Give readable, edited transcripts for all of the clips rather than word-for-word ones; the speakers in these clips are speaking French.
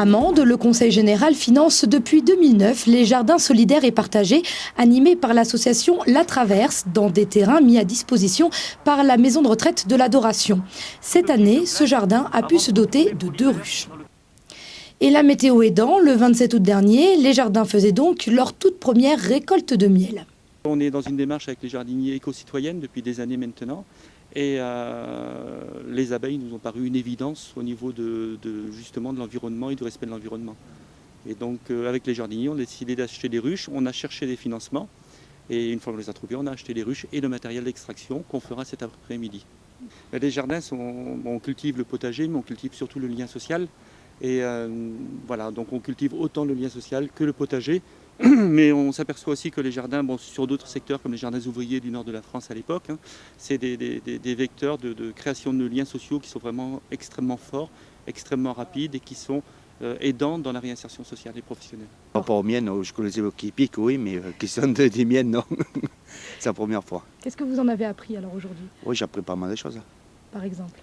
À Mende, le Conseil général finance depuis 2009 les jardins solidaires et partagés animés par l'association La Traverse dans des terrains mis à disposition par la maison de retraite de l'Adoration. Cette année, ce jardin a pu se doter de 2 ruches. Et la météo aidant, le 27 août dernier, les jardins faisaient donc leur toute première récolte de miel. On est dans une démarche avec les jardiniers éco-citoyennes depuis des années maintenant. Et les abeilles nous ont paru une évidence au niveau justement de l'environnement et du respect de l'environnement. Et donc avec les jardiniers, on a décidé d'acheter des ruches, on a cherché des financements et une fois qu'on les a trouvés, on a acheté les ruches et le matériel d'extraction qu'on fera cet après-midi. Les jardins, on cultive le potager, mais on cultive surtout le lien social. Et voilà, donc on cultive autant le lien social que le potager. Mais on s'aperçoit aussi que les jardins, sur d'autres secteurs comme les jardins ouvriers du nord de la France à l'époque, c'est des vecteurs de création de liens sociaux qui sont vraiment extrêmement forts, extrêmement rapides et qui sont aidants dans la réinsertion sociale et professionnelle. Par rapport aux miennes, je connaissais qui piquent, oui, mais qui sont des miennes, non. C'est la première fois. Qu'est-ce que vous en avez appris alors aujourd'hui? Oui, j'ai appris pas mal de choses. Par exemple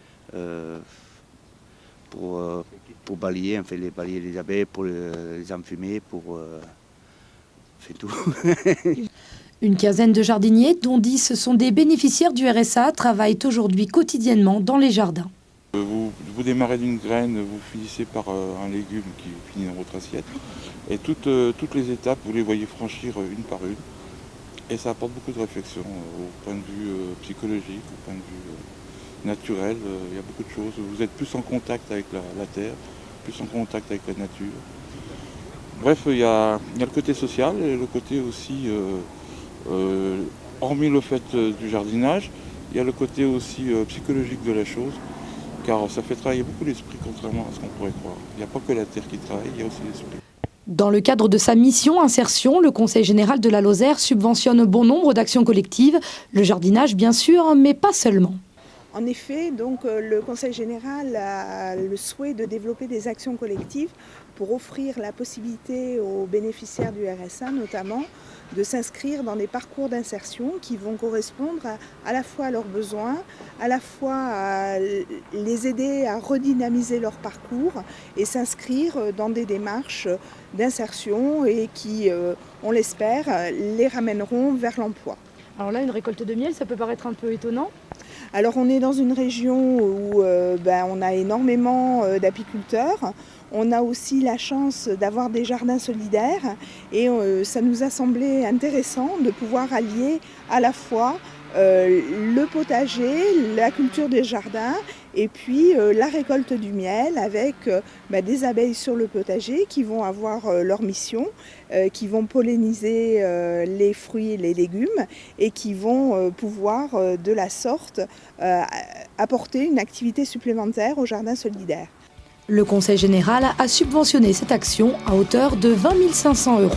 pour balayer, balayer les abeilles, pour les enfumer, pour... fait tout. Une quinzaine de jardiniers, dont 10 sont des bénéficiaires du RSA, travaillent aujourd'hui quotidiennement dans les jardins. Vous démarrez d'une graine, vous finissez par un légume qui finit dans votre assiette. Et toutes les étapes, vous les voyez franchir une par une. Et ça apporte beaucoup de réflexion au point de vue psychologique, au point de vue naturel. Il y a beaucoup de choses. Vous êtes plus en contact avec la terre, plus en contact avec la nature. Bref, il y a le côté social et le côté aussi, hormis le fait du jardinage, il y a le côté aussi psychologique de la chose, car ça fait travailler beaucoup l'esprit, contrairement à ce qu'on pourrait croire. Il n'y a pas que la terre qui travaille, il y a aussi l'esprit. Dans le cadre de sa mission Insertion, le Conseil général de la Lozère subventionne bon nombre d'actions collectives, le jardinage bien sûr, mais pas seulement. En effet, donc, le Conseil général a le souhait de développer des actions collectives pour offrir la possibilité aux bénéficiaires du RSA notamment de s'inscrire dans des parcours d'insertion qui vont correspondre à la fois à leurs besoins, à la fois à les aider à redynamiser leur parcours et s'inscrire dans des démarches d'insertion et qui, on l'espère, les ramèneront vers l'emploi. Alors là, une récolte de miel, ça peut paraître un peu étonnant. Alors on est dans une région où on a énormément d'apiculteurs. On a aussi la chance d'avoir des jardins solidaires et ça nous a semblé intéressant de pouvoir allier à la fois le potager, la culture des jardins et puis la récolte du miel avec des abeilles sur le potager qui vont avoir leur mission, qui vont polliniser les fruits et les légumes et qui vont pouvoir de la sorte apporter une activité supplémentaire au jardin solidaire. Le Conseil général a subventionné cette action à hauteur de 20 500 €.